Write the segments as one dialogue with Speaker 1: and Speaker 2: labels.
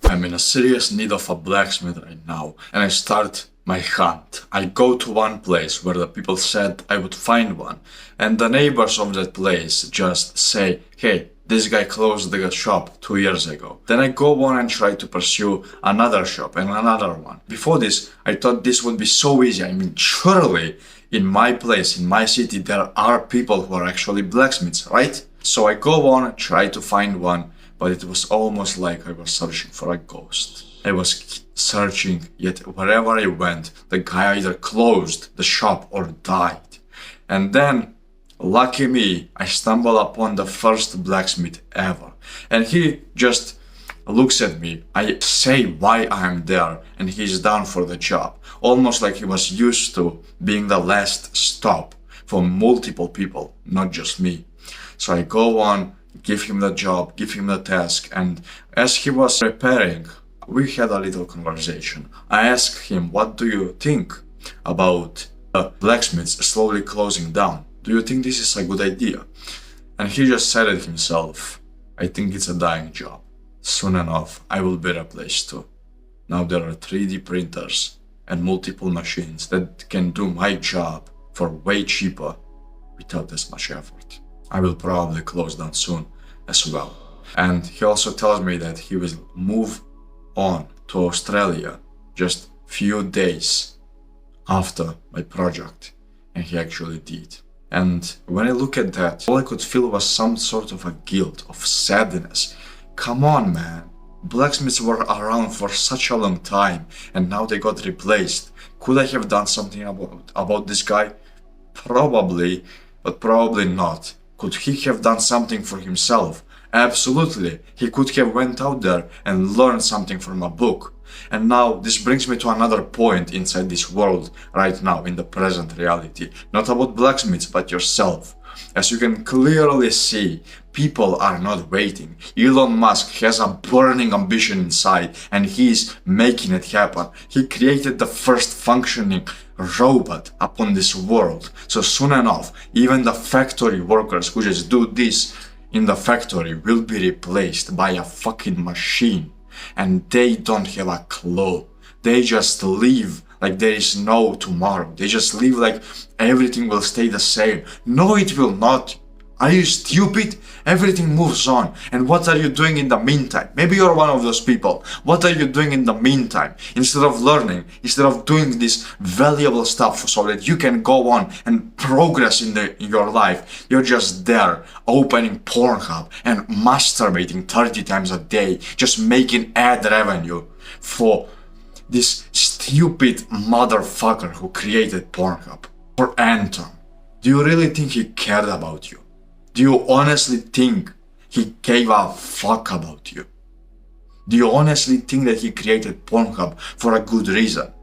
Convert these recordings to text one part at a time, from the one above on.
Speaker 1: I'm in a serious need of a blacksmith right now, and I start my hunt. I go to one place where the people said I would find one, and the neighbors of that place just say, hey, this guy closed the shop 2 years ago. Then I go on and try to pursue another shop and another one. Before this, I thought this would be so easy. I mean, surely in my place, in my city, there are people who are actually blacksmiths, right? So I go on and try to find one, but it was almost like I was searching for a ghost. I was searching, yet wherever I went, the guy either closed the shop or died. And then, lucky me, I stumble upon the first blacksmith ever. And he just looks at me. I say why I'm there, and he's down for the job. Almost like he was used to being the last stop for multiple people, not just me. So I go on, give him the job, give him the task, and as he was preparing, we had a little conversation. I asked him, what do you think about blacksmiths slowly closing down? Do you think this is a good idea? And he just said it himself, I think it's a dying job. Soon enough, I will be replaced too. Now there are 3D printers and multiple machines that can do my job for way cheaper without as much effort. I will probably close down soon as well. And he also tells me that he will move on to Australia just few days after my project, and he actually did. And when I look at that, all I could feel was some sort of a guilt, of sadness. Come on, man. Blacksmiths were around for such a long time, and now they got replaced. Could I have done something about this guy? Probably, but probably not. Could he have done something for himself? Absolutely. He could have went out there and learned something from a book. And now this brings me to another point inside this world right now in the present reality. Not about blacksmiths, but yourself. As you can clearly see, people are not waiting. Elon Musk has a burning ambition inside, and he's making it happen. He created the first functioning robot upon this world. So soon enough, even the factory workers who just do this in the factory will be replaced by a fucking machine. And they don't have a clue. They just live like there is no tomorrow. They just live like everything will stay the same. No, it will not. Are you stupid? Everything moves on. And what are you doing in the meantime? Maybe you're one of those people. What are you doing in the meantime? Instead of learning, instead of doing this valuable stuff so that you can go on and progress in your life, you're just there opening Pornhub and masturbating 30 times a day, just making ad revenue for this stupid motherfucker who created Pornhub. For Anton, do you really think he cared about you? Do you honestly think he gave a fuck about you? Do you honestly think that he created Pornhub for a good reason?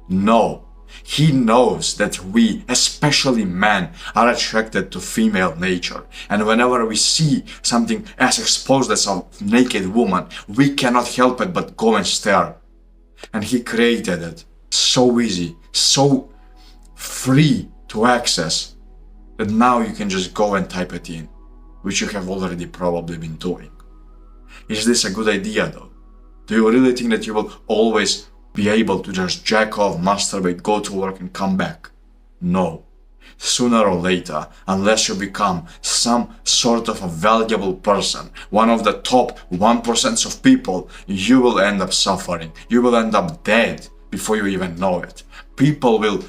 Speaker 1: No. He knows that we, especially men, are attracted to female nature. And whenever we see something as exposed as a naked woman, we cannot help it but go and stare. And he created it so easy, so free to access, that now you can just go and type it in, which you have already probably been doing. Is this a good idea though? Do you really think that you will always be able to just jack off, masturbate, go to work and come back? No. Sooner or later, unless you become some sort of a valuable person, one of the top 1% of people, you will end up suffering. You will end up dead before you even know it. People will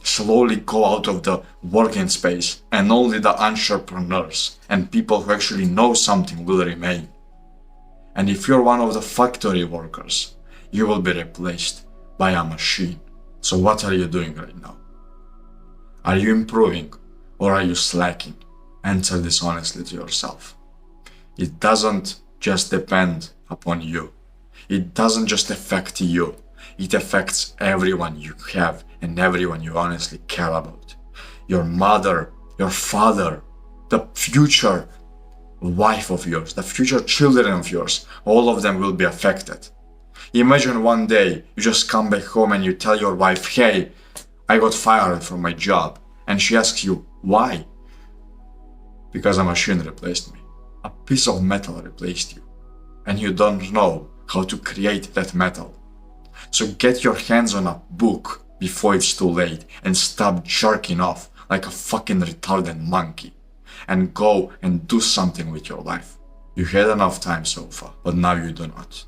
Speaker 1: slowly go out of the working space, and only the entrepreneurs and people who actually know something will remain. And if you're one of the factory workers, you will be replaced by a machine. So what are you doing right now? Are you improving or are you slacking? Answer this honestly to yourself. It doesn't just depend upon you. It doesn't just affect you. It affects everyone you have and everyone you honestly care about. Your mother, your father, the future wife of yours, the future children of yours, all of them will be affected. Imagine one day you just come back home and you tell your wife, hey, I got fired from my job. And she asks you, why? Because a machine replaced me. A piece of metal replaced you. And you don't know how to create that metal. So get your hands on a book before it's too late and stop jerking off like a fucking retarded monkey and go and do something with your life. You had enough time so far, but now you do not.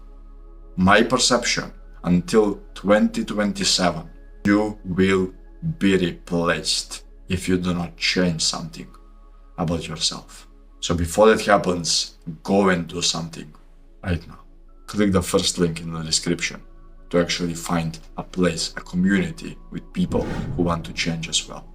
Speaker 1: My perception, until 2027, you will be replaced if you do not change something about yourself. So before that happens, go and do something right now. Click the first link in the description to actually find a place, a community with people who want to change as well.